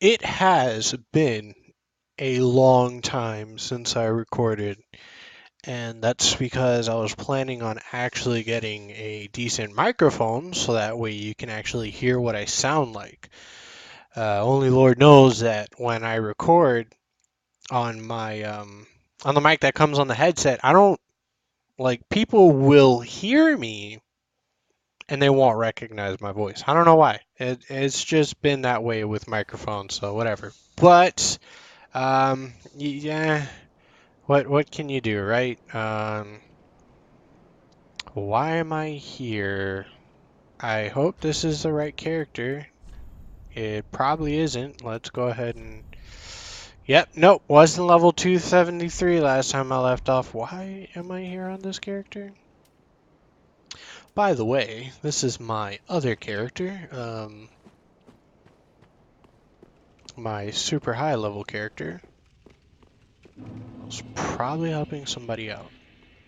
It has been a long time since I recorded, and that's because I was planning on actually getting a decent microphone so that way you can actually hear what I sound like. Only Lord knows that when I record on my on the mic that comes on the headset, I don't like people will hear me and they won't recognize my voice. I don't know why. It's just been that way with microphones, so whatever. But yeah, what can you do, right? Why am I here? I hope this is the right character. It probably isn't. Let's go ahead and yep, nope, wasn't level 273 last time I left off. Why am I here on this character? By the way, this is my other character, my super high level character. I was probably helping somebody out.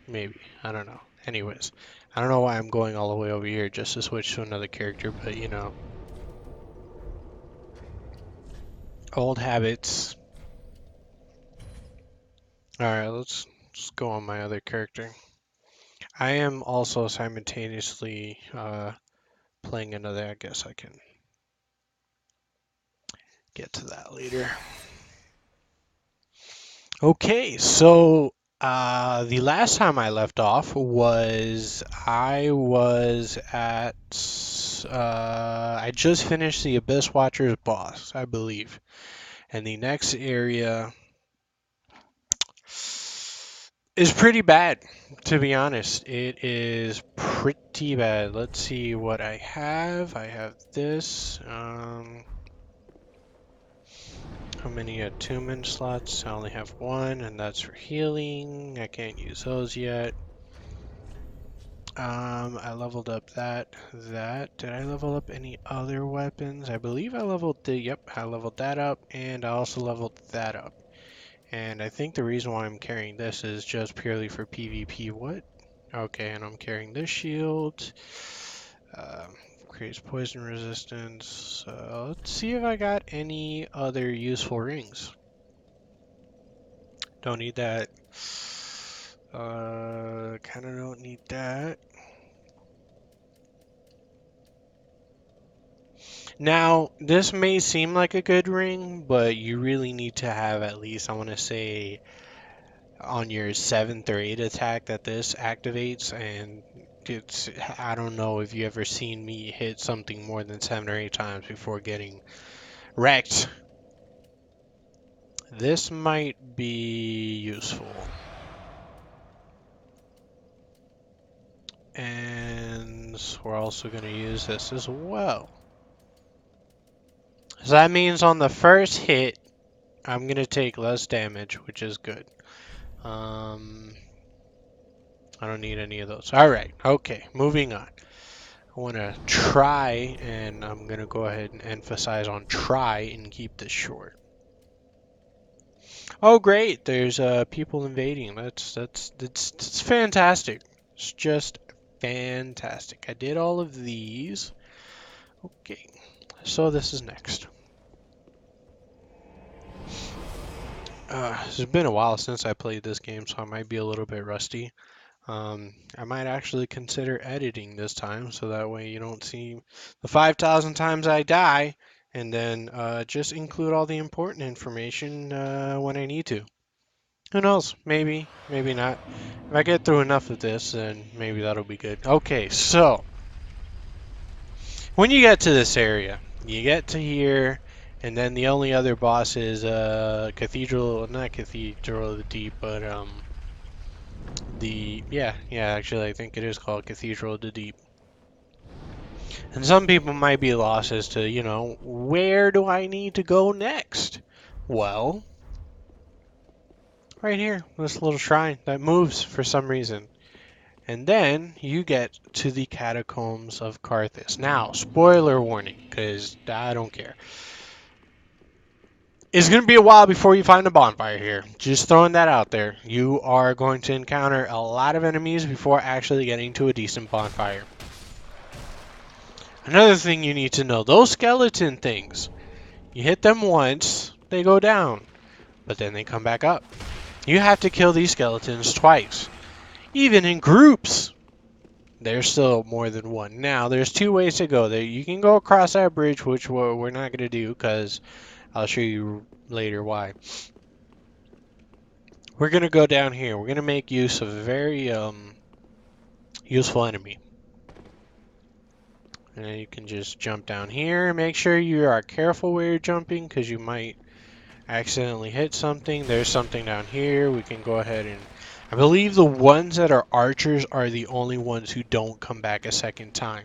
Maybe. I don't know. Anyways, I don't know why I'm going all the way over here just to switch to another character, but you know. Old habits. Alright, let's go on my other character. I am also simultaneously playing another. I guess I can get to that later. Okay, so the last time I left off was I was at I just finished the Abyss Watcher's boss, I believe. And the next area is pretty bad, to be honest. It is pretty bad. Let's see what I have. I have this. How many attunement slots? I only have one, and that's for healing. I can't use those yet. I leveled up that. Did I level up any other weapons? I believe I leveled I leveled that up, and I also leveled that up. And I think the reason why I'm carrying this is just purely for PvP. What? Okay, and I'm carrying this shield. Creates poison resistance. Let's see if I got any other useful rings. Don't need that. Kind of don't need that. Now, this may seem like a good ring, but you really need to have at least, I want to say, on your 7th or 8th attack that this activates, and I don't know if you ever seen me hit something more than 7 or 8 times before getting wrecked. This might be useful. And we're also going to use this as well. So that means on the first hit, I'm going to take less damage, which is good. I don't need any of those. Alright, okay, moving on. I want to try, and I'm going to go ahead and emphasize on try and keep this short. Oh great, there's people invading. That's fantastic. It's just fantastic. I did all of these. Okay, so this is next. It's been a while since I played this game, so I might be a little bit rusty. I might actually consider editing this time, so that way you don't see the 5,000 times I die, and then just include all the important information when I need to. Who knows? Maybe, maybe not. If I get through enough of this, then maybe that'll be good. Okay, so when you get to this area, you get to here, and then the only other boss is not Cathedral of the Deep, but actually I think it is called Cathedral of the Deep. And some people might be lost as to, you know, where do I need to go next? Well, right here, this little shrine that moves for some reason. And then you get to the Catacombs of Carthus. Now, spoiler warning, because I don't care. It's going to be a while before you find a bonfire here. Just throwing that out there. You are going to encounter a lot of enemies before actually getting to a decent bonfire. Another thing you need to know, those skeleton things, You hit them once, they go down, but then they come back up. You have to kill these skeletons twice, even in groups. There's still more than one. Now, there's two ways to go there. You can go across that bridge, which we're not going to do because I'll show you later why. We're going to go down here. We're going to make use of a very useful enemy. And then you can just jump down here. Make sure you are careful where you're jumping because you might accidentally hit something. There's something down here. We can go ahead and... I believe the ones that are archers are the only ones who don't come back a second time.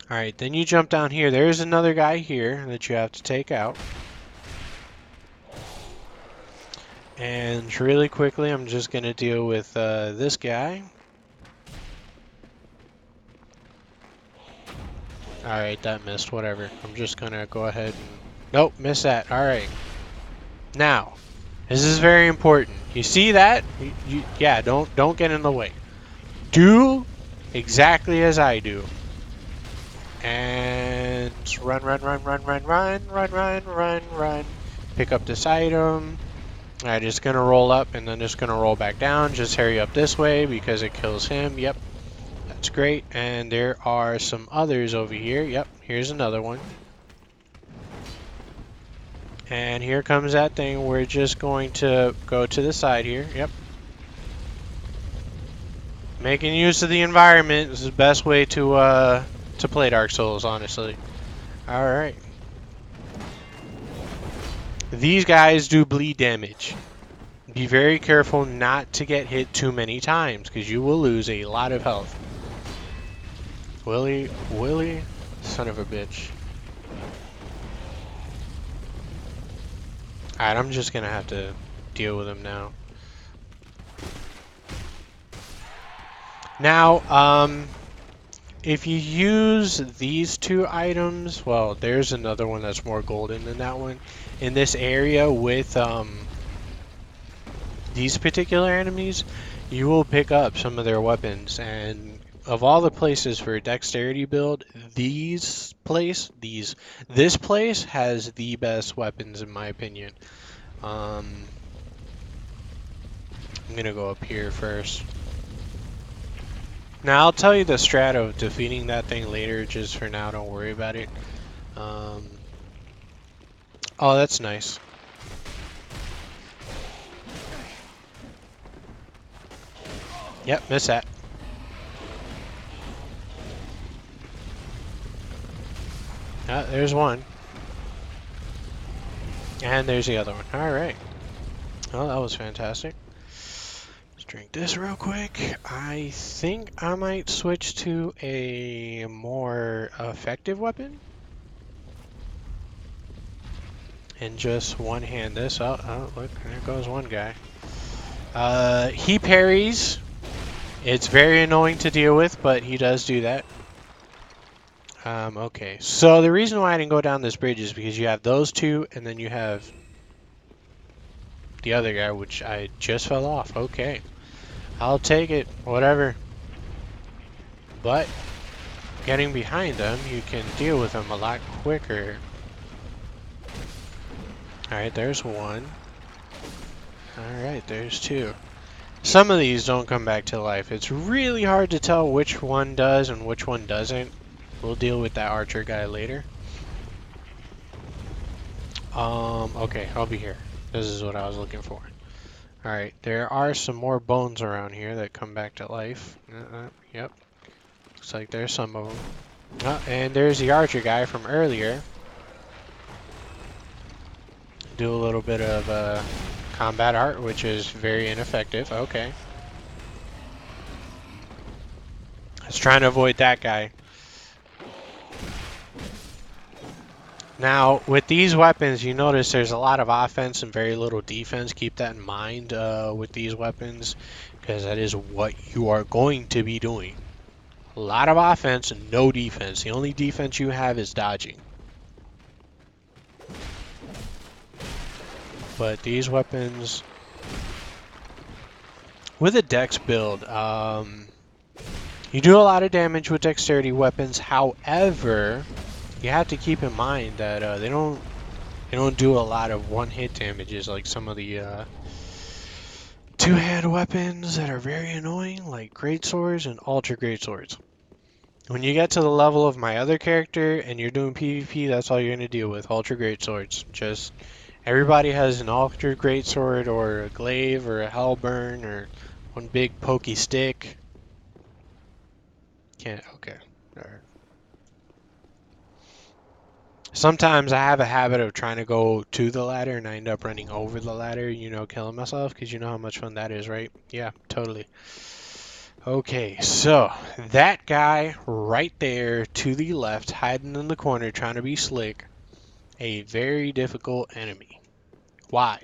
Alright, then you jump down here. There's another guy here that you have to take out. And really quickly, I'm just going to deal with this guy. Alright, that missed. Whatever. I'm just going to go ahead and... Nope, missed that. Alright. Now, this is very important. You see that? Yeah, don't get in the way. Do exactly as I do. And run, run, run, run, run, run, run, run, run, run. Pick up this item. I'm just gonna roll up and then just gonna roll back down. Just hurry up this way because it kills him. Yep, that's great. And there are some others over here. Yep, here's another one. And here comes that thing. We're just going to go to the side here. Yep. Making use of the environment is the best way to play Dark Souls, honestly. Alright. These guys do bleed damage. Be very careful not to get hit too many times, because you will lose a lot of health. Willy, son of a bitch. Alright, I'm just gonna have to deal with him now. Now, if you use these two items, well, there's another one that's more golden than that one. In this area with these particular enemies, you will pick up some of their weapons. And of all the places for a dexterity build, this place has the best weapons in my opinion. I'm gonna go up here first. Now I'll tell you the strat of defeating that thing later, just for now, don't worry about it. Oh, that's nice. Yep, miss that. There's one. And there's the other one. Alright. Oh, that was fantastic. Let's drink this real quick. I think I might switch to a more effective weapon. And just one-hand this. Oh, look, there goes one guy. He parries. It's very annoying to deal with, but he does do that. Okay, so the reason why I didn't go down this bridge is because you have those two, and then you have the other guy, which I just fell off. Okay, I'll take it, whatever. But getting behind them, you can deal with them a lot quicker. Alright, there's one. Alright, there's two. Some of these don't come back to life. It's really hard to tell which one does and which one doesn't. We'll deal with that archer guy later. Okay, I'll be here. This is what I was looking for. Alright, there are some more bones around here that come back to life. Yep. Looks like there's some of them. And there's the archer guy from earlier. Do a little bit of combat art, which is very ineffective. Okay. I was trying to avoid that guy. Now, with these weapons, you notice there's a lot of offense and very little defense. Keep that in mind with these weapons, because that is what you are going to be doing. A lot of offense and no defense. The only defense you have is dodging. But these weapons, with a dex build, you do a lot of damage with dexterity weapons. However, you have to keep in mind that they don't do a lot of one-hit damages like some of the two-hand weapons that are very annoying, like greatswords and ultra greatswords. When you get to the level of my other character and you're doing PvP, that's all you're gonna deal with, ultra greatswords. Just everybody has an ultra greatsword or a glaive or a hellburn or one big pokey stick. Can't. Okay. All right. Sometimes I have a habit of trying to go to the ladder and I end up running over the ladder, killing myself because you know how much fun that is, right? Yeah, totally. Okay, so that guy right there to the left, hiding in the corner, trying to be slick, a very difficult enemy. Why?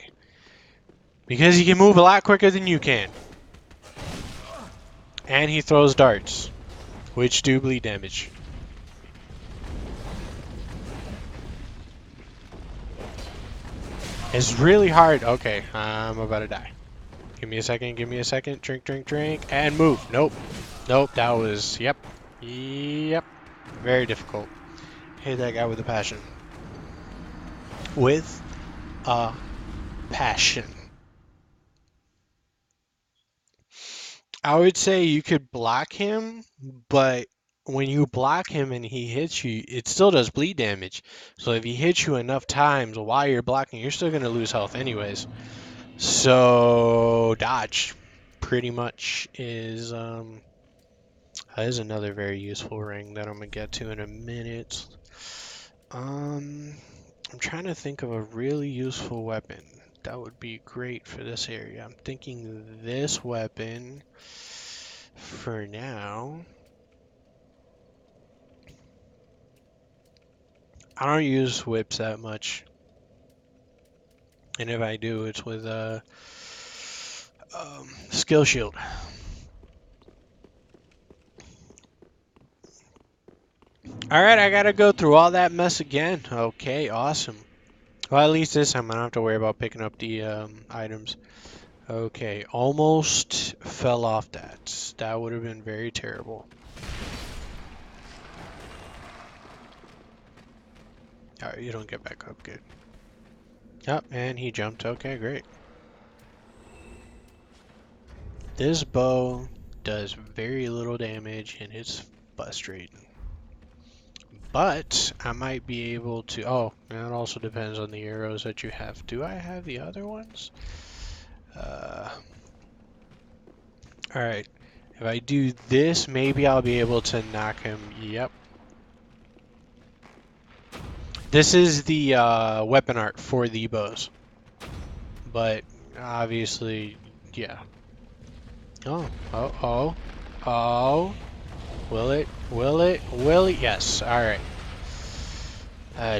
Because he can move a lot quicker than you can. And he throws darts, which do bleed damage. It's really hard. Okay, I'm about to die. Give me a second, give me a second. Drink, drink, drink, and move. Nope. Nope, that was, yep. Yep. Very difficult. Hit that guy with a passion. With a passion. I would say you could block him, but when you block him and he hits you, it still does bleed damage. So if he hits you enough times while you're blocking, you're still going to lose health anyways. So dodge pretty much is another very useful ring that I'm going to get to in a minute. I'm trying to think of a really useful weapon that would be great for this area. I'm thinking this weapon for now. I don't use whips that much, and if I do, it's with a skill shield. All right, I gotta go through all that mess again. Okay, awesome. Well, at least this time I don't have to worry about picking up the items. Okay, almost fell off that. That would have been very terrible. Alright, you don't get back up, good. Yep, and he jumped. Okay, great. This bow does very little damage and it's frustrating. But I might be able to... Oh, and it also depends on the arrows that you have. Do I have the other ones? Alright. If I do this, maybe I'll be able to knock him. Yep. This is the weapon art for the bows. But obviously, yeah. Oh, oh, oh, oh. Will it? Will it? Will it? Yes. Alright.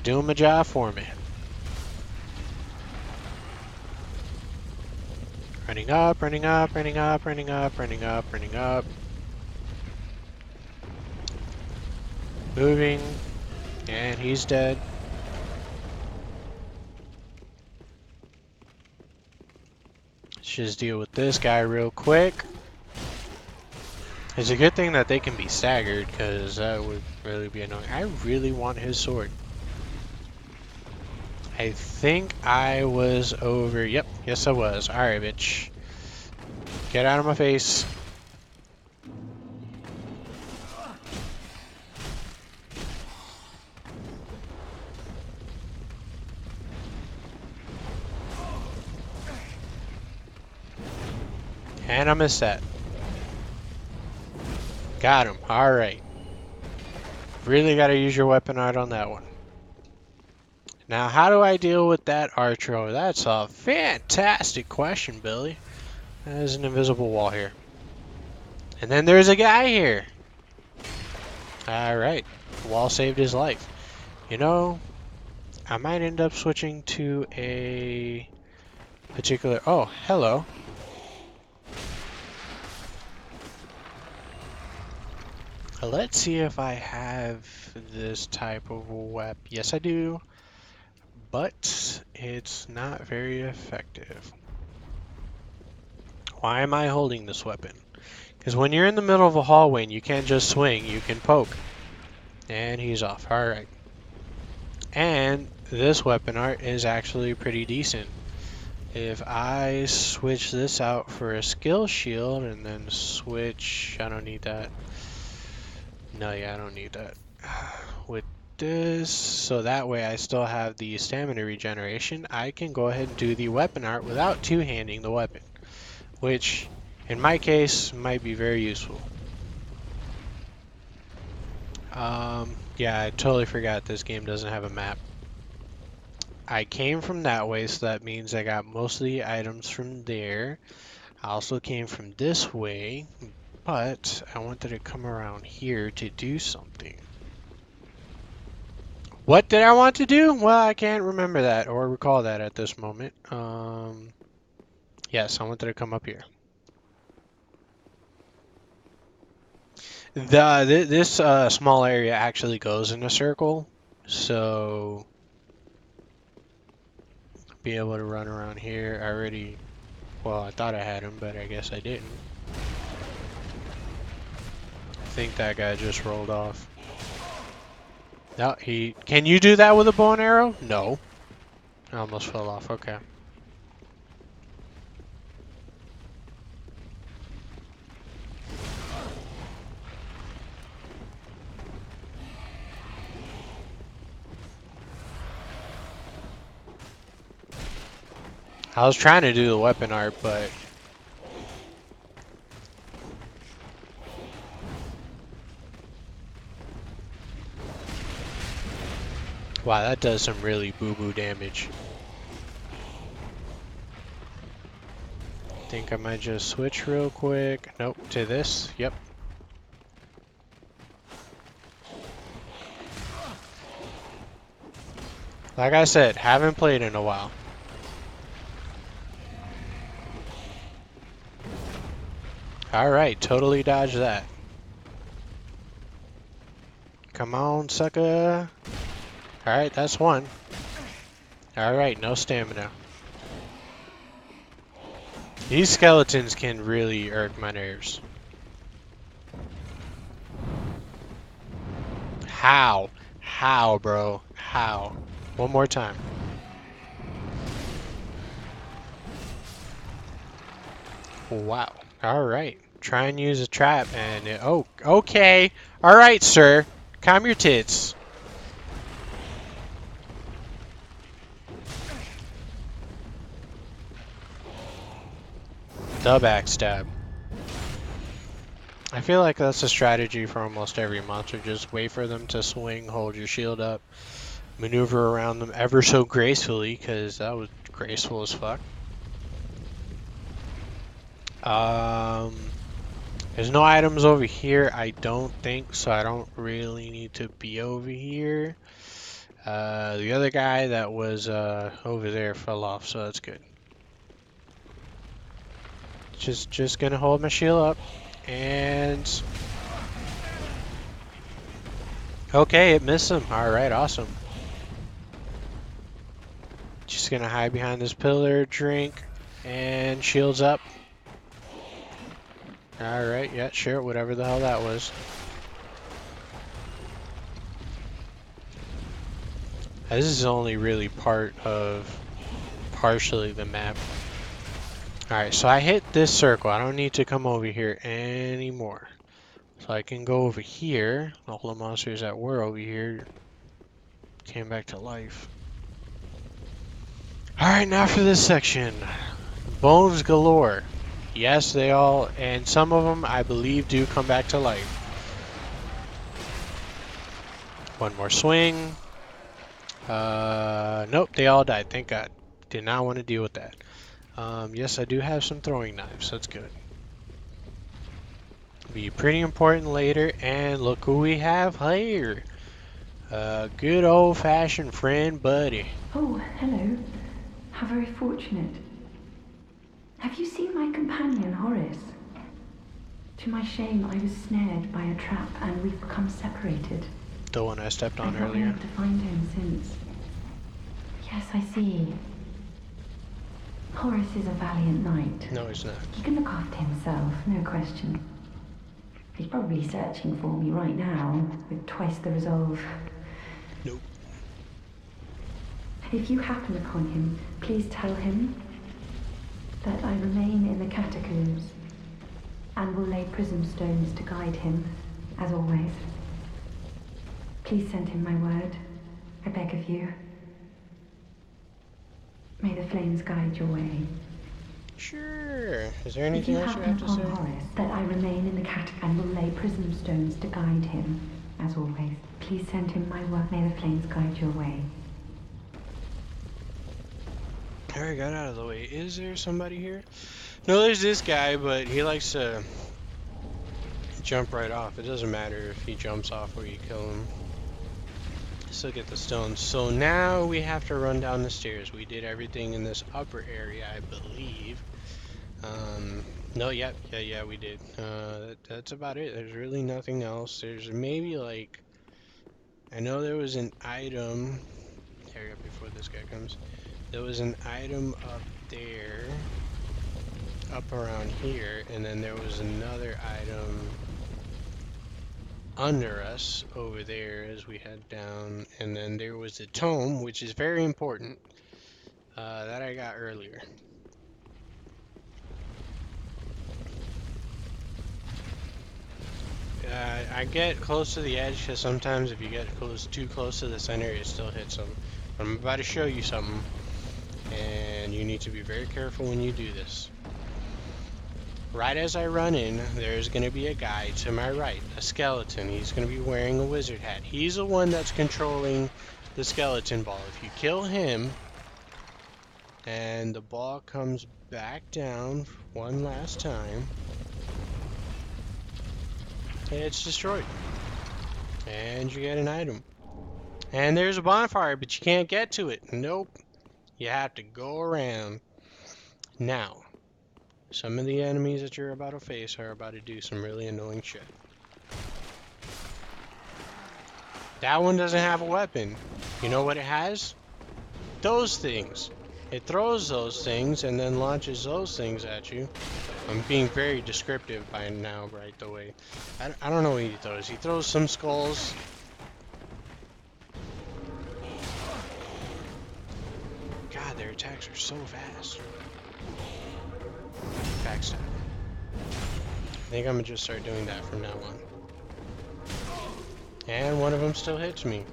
Doing my job for me. Running up, running up, running up, running up, running up, running up. Moving. And he's dead. Let's just deal with this guy real quick. It's a good thing that they can be staggered, because that would really be annoying. I really want his sword. I think I was over... Yep, yes I was. Alright, bitch. Get out of my face. And I missed that. Got him. Alright. Really gotta use your weapon art on that one. Now, how do I deal with that archer? That's a fantastic question, Billy. There's an invisible wall here. And then there's a guy here. Alright. The wall saved his life. You know, I might end up switching to a particular... Oh, hello. Let's see if I have this type of weapon. Yes, I do. But it's not very effective. Why am I holding this weapon? Because when you're in the middle of a hallway and you can't just swing, you can poke. And he's off. Alright. And this weapon art is actually pretty decent. If I switch this out for a skill shield and then switch, I don't need that. No, yeah, I don't need that. With this, so that way I still have the stamina regeneration, I can go ahead and do the weapon art without two-handing the weapon, which in my case might be very useful. Yeah, I totally forgot this game doesn't have a map. I came from that way, so that means I got most of the items from there. I also came from this way, but I wanted to come around here to do something. What did I want to do? Well, I can't remember that or recall that at this moment. Yes, I wanted to come up here. This small area actually goes in a circle, so be able to run around here. I already, well, I thought I had him, but I guess I didn't. I think that guy just rolled off. No, can you do that with a bow and arrow? No. I almost fell off, okay. I was trying to do the weapon art, but wow, that does some really boo-boo damage. Think I might just switch real quick. Nope, to this. Yep. Like I said, haven't played in a while. Alright, totally dodged that. Come on, sucker. Alright, that's one. Alright, no stamina. These skeletons can really irk my nerves. How? How, bro? How? One more time. Wow. Alright. Try and use a trap and oh, okay. Alright, sir. Calm your tits. The backstab. I feel like that's a strategy for almost every monster. Just wait for them to swing, hold your shield up, maneuver around them ever so gracefully, because that was graceful as fuck. There's no items over here, I don't think, so I don't really need to be over here. The other guy that was over there fell off, so that's good. Just gonna hold my shield up, and okay, it missed him. All right, awesome. Just gonna hide behind this pillar, drink, and shields up. All right, yeah, sure, whatever the hell that was. This is only really part of partially the map. Alright, so I hit this circle. I don't need to come over here anymore. So I can go over here. All the monsters that were over here came back to life. Alright, now for this section. Bones galore. Yes, they all, and some of them I believe do come back to life. One more swing. Nope, they all died, thank God. Did not want to deal with that. Yes, I do have some throwing knives, that's good. Be pretty important later, and look who we have here. Good old-fashioned friend, Buddy. Oh, hello. How very fortunate. Have you seen my companion, Horace? To my shame, I was snared by a trap, and we've become separated. The one I stepped on I've not been earlier. able to find him since. Yes, I see. Horace is a valiant knight. No, he's not. He can look after himself, no question. He's probably searching for me right now, with twice the resolve. Nope. If you happen upon him, please tell him that I remain in the catacombs and will lay prism stones to guide him, as always. Please send him my word, I beg of you. May the flames guide your way. Sure. Is there If anything you else you happen have to upon say? Horace, that I remain in the and will lay prism stones to guide him, as always. Please send him my word. May the flames guide your way. I already got out of the way. Is there somebody here? No, there's this guy, but he likes to jump right off. It doesn't matter if he jumps off or you kill him. Still get the stones. So now we have to run down the stairs. We did everything in this upper area, I believe. No, yeah, we did. That's about it. There's really nothing else. There's maybe like, I know there was an item. Hurry up before this guy comes. There was an item up there, up around here, and then there was another item under us over there as we head down, and then there was the tome, which is very important, that I got earlier. I get close to the edge because sometimes if you get too close to the center, it still hits them. But I'm about to show you something, and you need to be very careful when you do this. Right as I run in, there's going to be a guy to my right, a skeleton. He's going to be wearing a wizard hat. He's the one that's controlling the skeleton ball. If you kill him, and the ball comes back down one last time, it's destroyed. And you get an item. And there's a bonfire, but you can't get to it. Nope. You have to go around. Now, some of the enemies that you're about to face are about to do some really annoying shit. That one doesn't have a weapon. You know what it has? Those things. It throws those things and then launches those things at you. I'm being very descriptive by now, right the way. I don't know what he throws. He throws some skulls. God, their attacks are so fast. Backstab. I think I'm gonna just start doing that from now on. And one of them still hits me.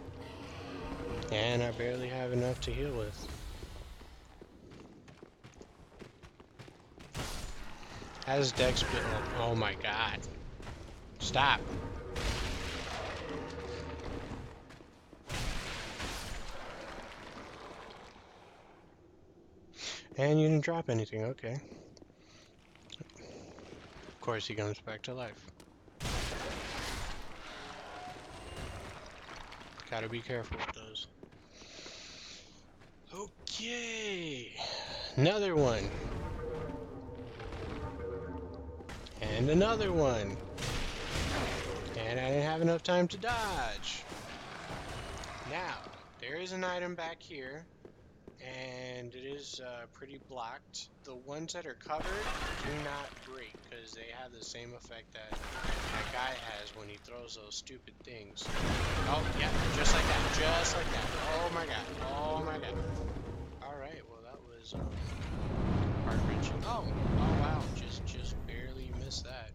And I barely have enough to heal with. Has Dex built up? Oh my god. Stop. And you didn't drop anything, okay. Of course he comes back to life. Gotta be careful with those. Okay. Another one. And another one. And I didn't have enough time to dodge. Now, there is an item back here. And it is pretty blocked. The ones that are covered do not break because they have the same effect that that guy has when he throws those stupid things. Oh, yeah, just like that, just like that. Oh my god, oh my god. Alright, well that was heart-wrenching. Oh wow, just barely missed that.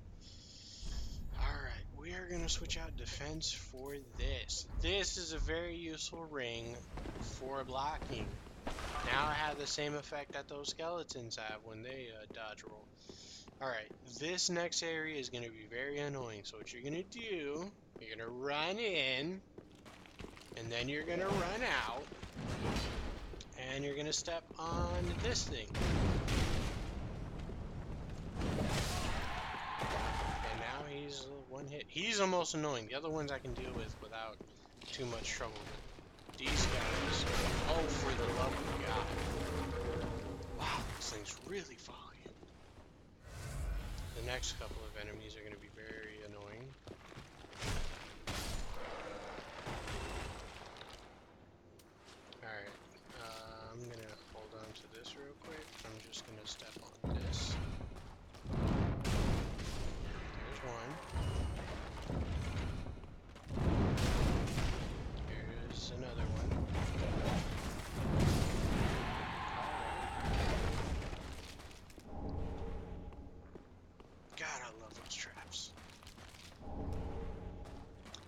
Alright, we are going to switch out defense for this. This is a very useful ring for blocking. Now I have the same effect that those skeletons have when they dodge roll. Alright, this next area is going to be very annoying. So what you're going to do, you're going to run in, and then you're going to run out, and you're going to step on this thing. And now he's one hit. He's the most annoying. The other ones I can deal with without too much trouble. These guys, oh, for the love of God. Wow, these things really follow you. The next couple of enemies are going to be very annoying. Alright, I'm going to hold on to this real quick. I'm just going to step on this. There's one. Here's another one.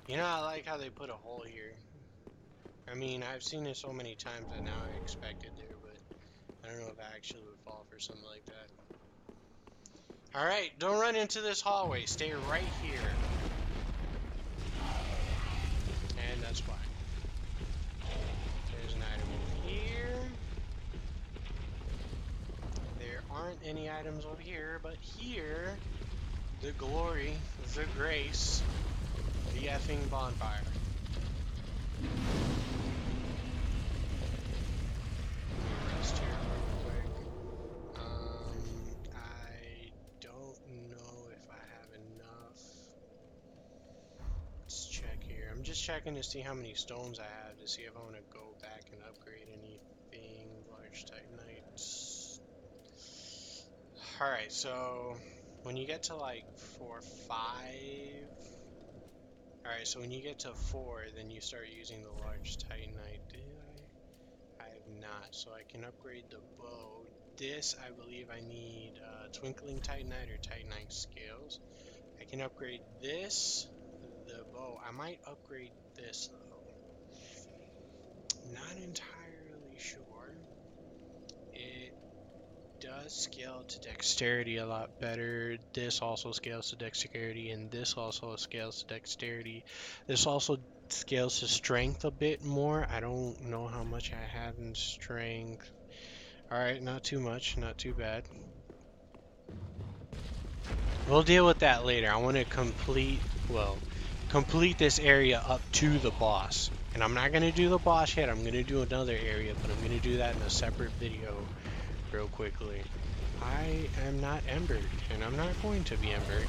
You know, I like how they put a hole here. I mean, I've seen it so many times that now I expect it there, but I don't know if I actually would fall for something like that. Alright, don't run into this hallway. Stay right here. And that's why. There's an item over here. There aren't any items over here, but here, the glory, the grace, the effing bonfire. Rest here real quick. I don't know if I have enough. Let's check here. I'm just checking to see how many stones I have to see if I want to go back and upgrade anything. Large Titanites. Alright, so when you get to like 4, 5. Alright, so when you get to 4, then you start using the large Titanite. Did I? I have not, so I can upgrade the bow. This, I believe I need Twinkling Titanite or Titanite Scales. I can upgrade this, the bow. I might upgrade this though. Not entirely sure. It does scale to dexterity a lot better. This also scales to dexterity, and this also scales to dexterity. This also scales to strength a bit more. I don't know how much I have in strength. Alright, not too much, not too bad. We'll deal with that later. I want to complete this area up to the boss. And I'm not going to do the boss yet. I'm going to do another area, but I'm going to do that in a separate video real quickly. I am not embered, and I'm not going to be embered.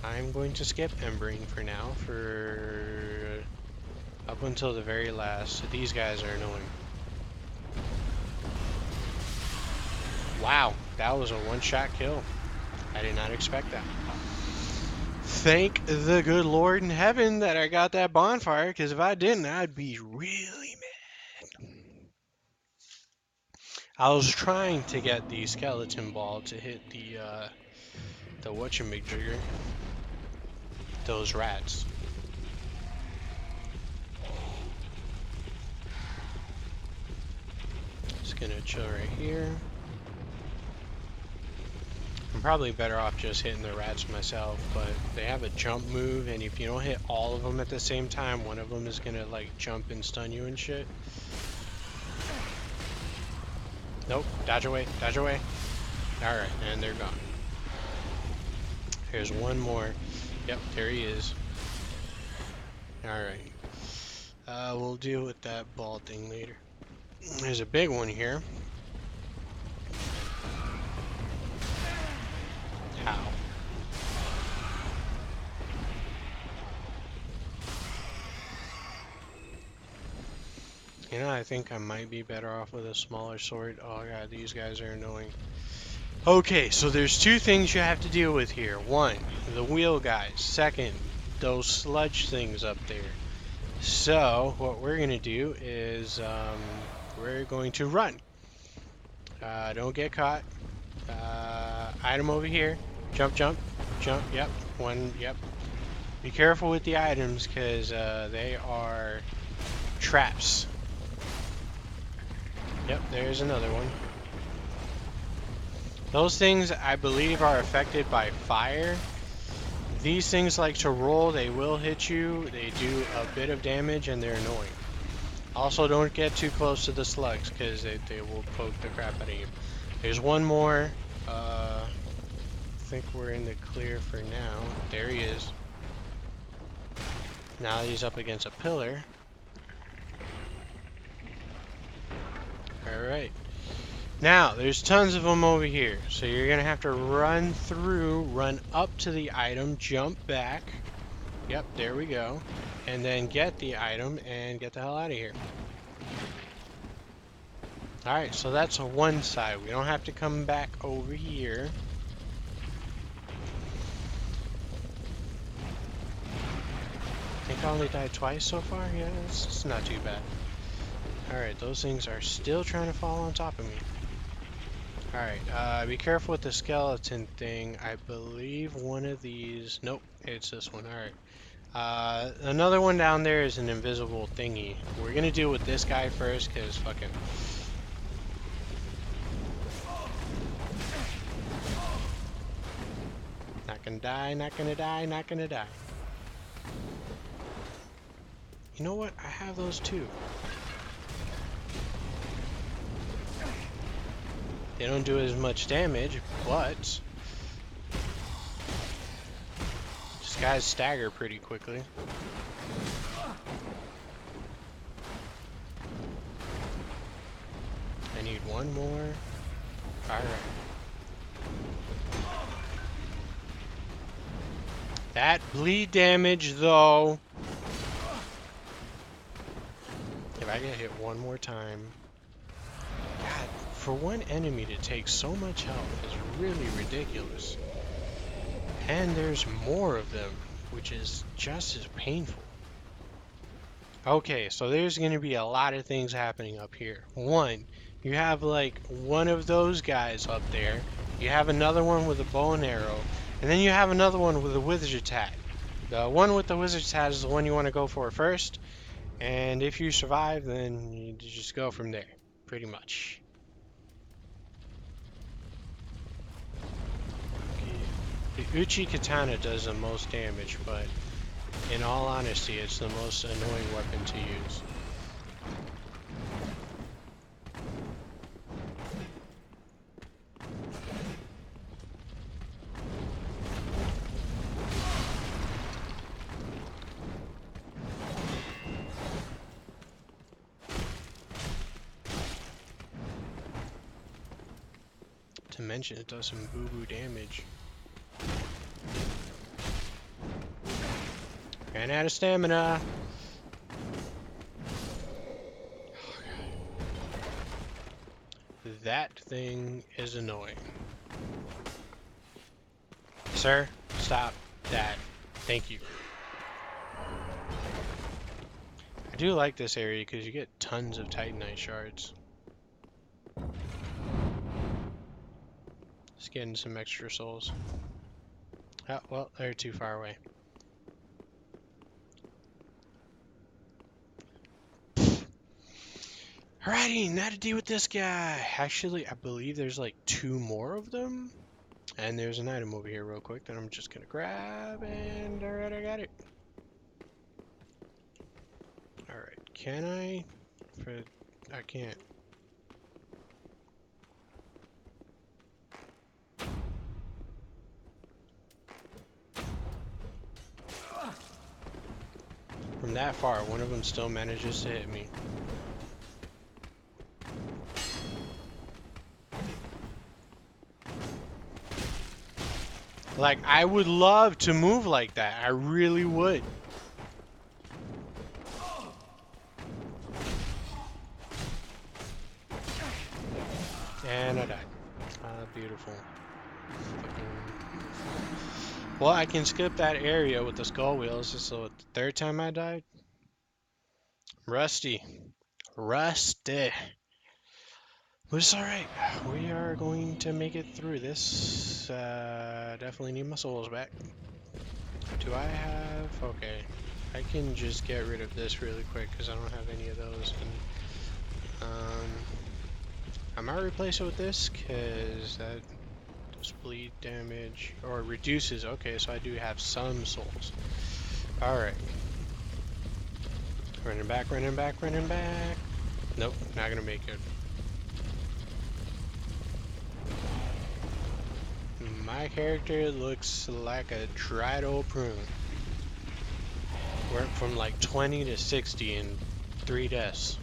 I'm going to skip embering for now, for up until the very last. These guys are annoying. Wow, that was a one-shot kill. I did not expect that. Thank the good Lord in heaven that I got that bonfire, because if I didn't, I'd be really mad. I was trying to get the skeleton ball to hit the whatchamajigger, those rats. Just gonna chill right here. I'm probably better off just hitting the rats myself, but they have a jump move, and if you don't hit all of them at the same time, one of them is gonna like jump and stun you and shit. Nope, dodge away, dodge away. Alright, and they're gone. Here's one more. Yep, there he is. Alright. We'll deal with that ball thing later. There's a big one here. How? You know, I think I might be better off with a smaller sword. Oh god, these guys are annoying. Okay, so there's two things you have to deal with here. One, the wheel guys. Second, those sludge things up there. So, what we're going to do is we're going to run. Don't get caught. Item over here. Jump, jump, jump. Yep, one, yep. Be careful with the items because they are traps. Yep, there's another one. Those things, I believe, are affected by fire. These things like to roll, they will hit you, they do a bit of damage, and they're annoying. Also, don't get too close to the slugs, because they will poke the crap out of you. There's one more. I think we're in the clear for now. There he is. Now he's up against a pillar. Alright. Now, there's tons of them over here. So you're going to have to run through, run up to the item, jump back. Yep, there we go. And then get the item and get the hell out of here. Alright, so that's on one side. We don't have to come back over here. I think I only died twice so far. Yeah, it's not too bad. Alright, those things are still trying to fall on top of me. Alright, be careful with the skeleton thing. I believe one of these... Nope, it's this one. Alright. Another one down there is an invisible thingy. We're gonna deal with this guy first, cause fucking. Not gonna die, not gonna die, not gonna die. You know what? I have those too. They don't do as much damage, but these guys stagger pretty quickly. I need one more. Alright. That bleed damage, though. If I get hit one more time. God, for one enemy to take so much health is really ridiculous. And there's more of them, which is just as painful. Okay, so there's going to be a lot of things happening up here. One, you have like one of those guys up there. You have another one with a bow and arrow. And then you have another one with a wizard's attack. The one with the wizard's attack is the one you want to go for first. And if you survive, then you just go from there. Pretty much. Okay. The Uchi Katana does the most damage, but in all honesty, it's the most annoying weapon to use. To mention, it does some boo-boo damage. Ran out of stamina. That thing is annoying. Sir, stop that. Thank you. I do like this area because you get tons of Titanite shards. Just getting some extra souls. Oh, well, they're too far away. Alrighty, now to deal with this guy. Actually, I believe there's like 2 more of them. And there's an item over here real quick that I'm just gonna grab, and alright, I got it. Alright, can I? I can't. From that far, one of them still manages to hit me. Like, I would love to move like that. I really would. And I died. Beautiful. Well, I can skip that area with the skull wheels. So the 3rd time I died. Rusty. Rusty. But it's alright. We are going to make it through this. Definitely need my souls back. Do I have... Okay. I can just get rid of this really quick because I don't have any of those. And, I might replace it with this because that does bleed damage. Or reduces. Okay, so I do have some souls. Alright. Running back, running back, running back. Nope, not gonna make it. My character looks like a dried old prune. Went from like 20 to 60 in 3 deaths.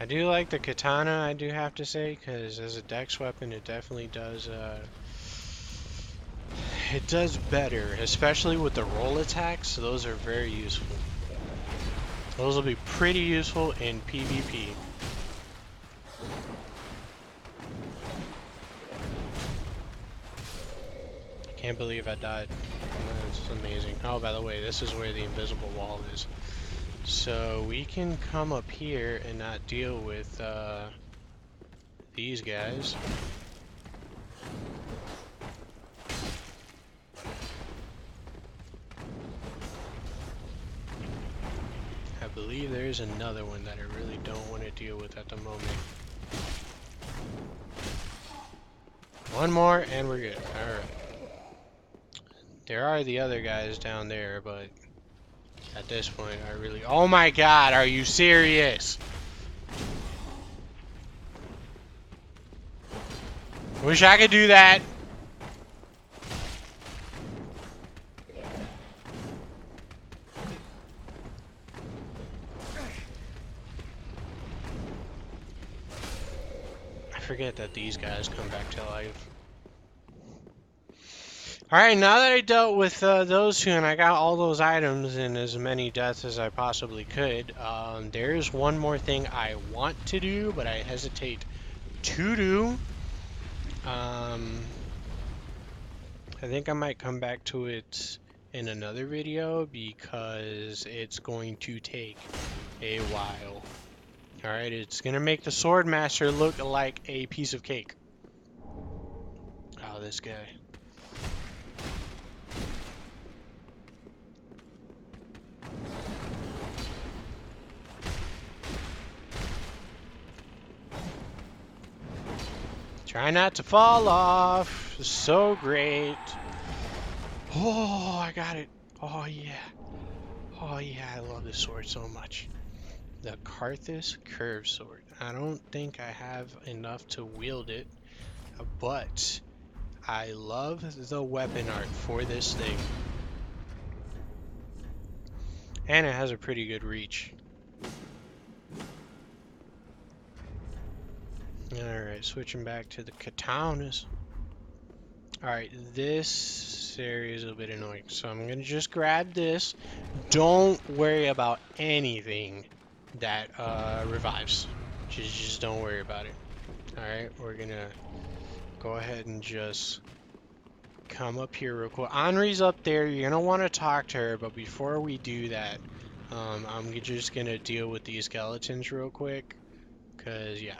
I do like the katana, I do have to say, because as a dex weapon, it definitely does, it does better, especially with the roll attacks. Those are very useful. Those will be pretty useful in PvP. Can't believe I died. I'm gonna This is amazing. Oh, by the way, this is where the invisible wall is. So we can come up here and not deal with these guys. I believe there's another one that I really don't want to deal with at the moment. One more and we're good. Alright. There are the other guys down there, but at this point I really... Oh my god, are you serious? Wish I could do that. I forget that these guys come back to life. Alright, now that I dealt with those two and I got all those items and as many deaths as I possibly could, there's one more thing I want to do, but I hesitate to do. I think I might come back to it in another video because it's going to take a while. Alright, it's going to make the Sword Master look like a piece of cake. Oh, this guy. Try not to fall off. So great. Oh, I got it. Oh, yeah. Oh, yeah, I love this sword so much. The Carthus Curved Sword. I don't think I have enough to wield it, but I love the weapon art for this thing. And it has a pretty good reach. Alright, switching back to the katanas. Alright, this area is a bit annoying, so I'm gonna just grab this. Don't worry about anything that revives. Just don't worry about it. Alright, we're gonna go ahead and just come up here real quick. Henri's up there, you're gonna want to talk to her, but before we do that, I'm just gonna deal with these skeletons real quick, cause yeah.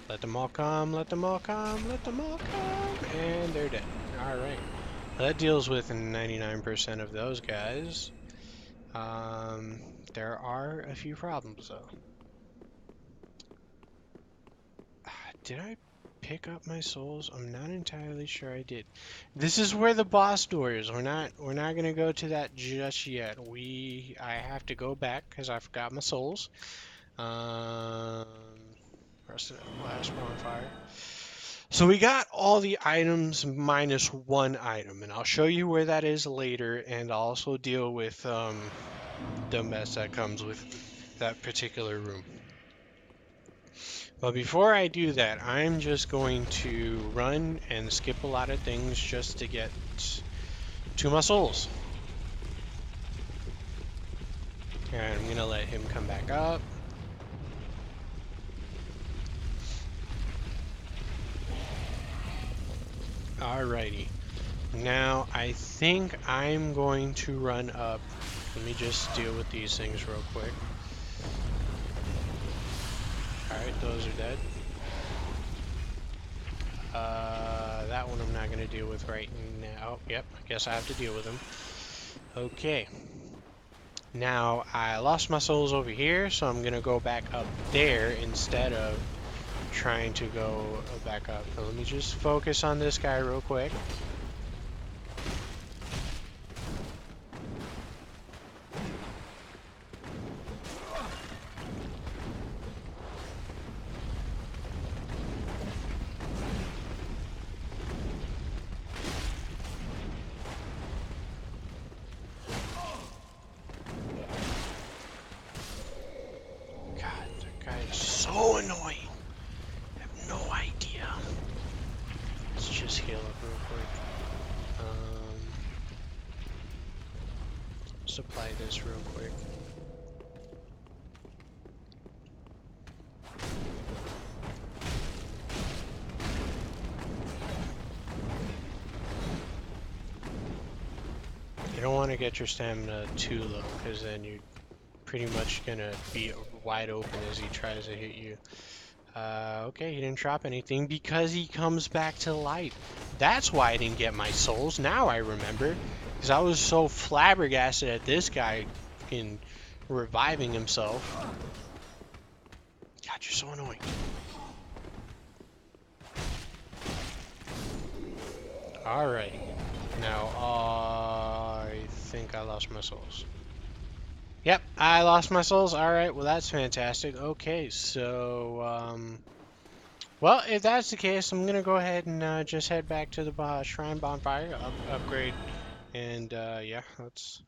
Let them all come, let them all come, let them all come, and they're dead. Alright. That deals with 99% of those guys. There are a few problems though. Did I pick up my souls? I'm not entirely sure I did. This is where the boss door is. We're not gonna go to that just yet. I have to go back because I forgot my souls. Rest of that last bonfire. So we got all the items minus one item, and I'll show you where that is later, and I'll also deal with the mess that comes with that particular room. But before I do that, I'm just going to run and skip a lot of things just to get to my souls. And I'm gonna let him come back up. Alrighty. Now, I think I'm going to run up. Let me just deal with these things real quick. Alright, those are dead. That one I'm not going to deal with right now. Yep, I guess I have to deal with them. Okay. Now, I lost my souls over here, so I'm going to go back up there instead of trying to go back up. So let me just focus on this guy real quick. So annoying. I have no idea. Let's just heal up real quick. Supply this real quick. You don't want to get your stamina too low, because then you're pretty much gonna be wide open as he tries to hit you. Okay, he didn't drop anything because he comes back to life. That's why I didn't get my souls. Now I remember. Because I was so flabbergasted at this guy fucking reviving himself. God, you're so annoying. Alright. Now, I think I lost my souls. Yep, I lost my souls. Alright, well that's fantastic. Okay, so, well, if that's the case, I'm gonna go ahead and just head back to the shrine bonfire, upgrade, and yeah, let's.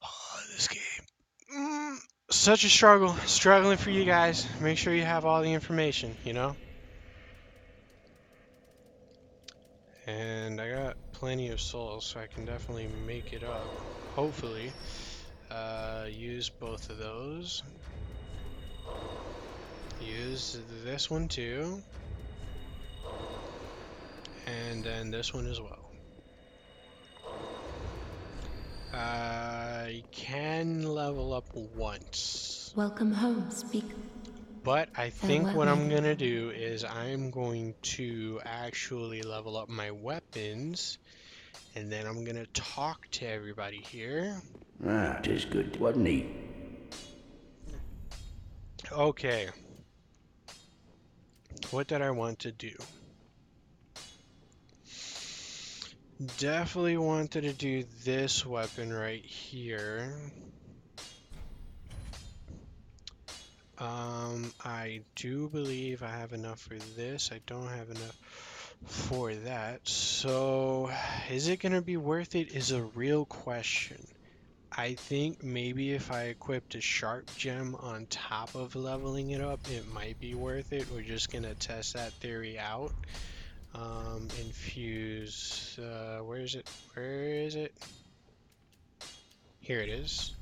Oh, this game. Such a struggle, struggling for you guys. Make sure you have all the information, you know? And I got plenty of souls, so I can definitely make it up. Hopefully. Use both of those. Use this one too. And then this one as well. I can level up once. Welcome home, speak. But I think Farewell, what I'm maiden. gonna do is I'm going to actually level up my weapons, and then I'm gonna talk to everybody here. Ah, 'tis good, wasn't he? Okay. What did I want to do? Definitely wanted to do this weapon right here. I do believe I have enough for this. I don't have enough for that. So, is it going to be worth it is a real question. I think maybe if I equipped a sharp gem on top of leveling it up, it might be worth it. We're just going to test that theory out. Infuse, where is it? Where is it? Here it is.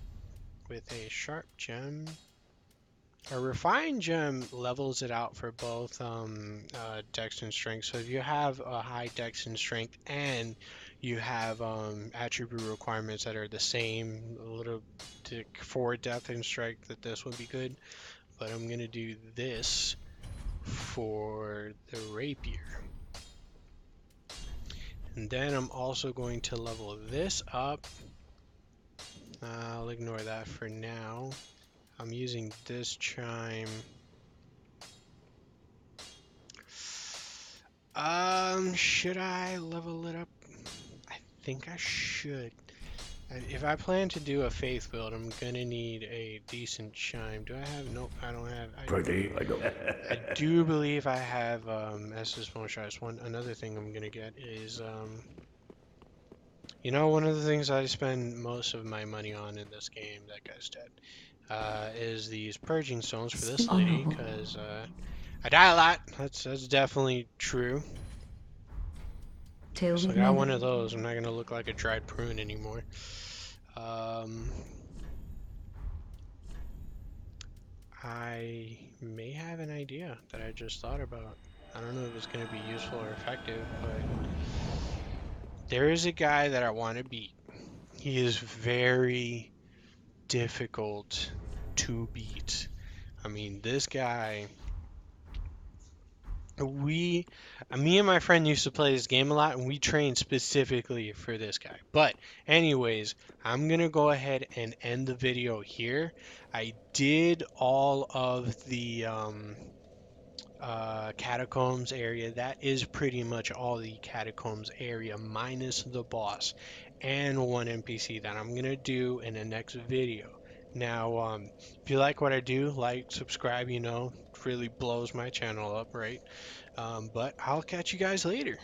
With a sharp gem. A refined gem levels it out for both dex and strength. So if you have a high dex and strength and you have attribute requirements that are the same, a little for depth and strength, that this would be good. But I'm gonna do this for the rapier. And then I'm also going to level this up. I'll ignore that for now. I'm using this chime. Should I level it up? I think I should. If I plan to do a faith build, I'm gonna need a decent chime. Do I have? Nope, I don't have. Pretty, I don't. I do believe I have Estus bonus shots. Another thing I'm gonna get is you know, one of the things I spend most of my money on in this game, that guy's dead, is these purging stones for this lady, because I die a lot. That's definitely true. Till So I we got met. one of those. I'm not gonna look like a dried prune anymore. I may have an idea that I just thought about. I don't know if it's gonna be useful or effective, but there is a guy that I want to beat. He is very difficult to beat. I mean, this guy, me and my friend used to play this game a lot, and we trained specifically for this guy. But anyways, I'm gonna go ahead and end the video here. I did all of the catacombs area. That is pretty much all the catacombs area minus the boss and one NPC that I'm gonna do in the next video. Now, if you like what I do, like, subscribe, you know, it really blows my channel up, right? But I'll catch you guys later.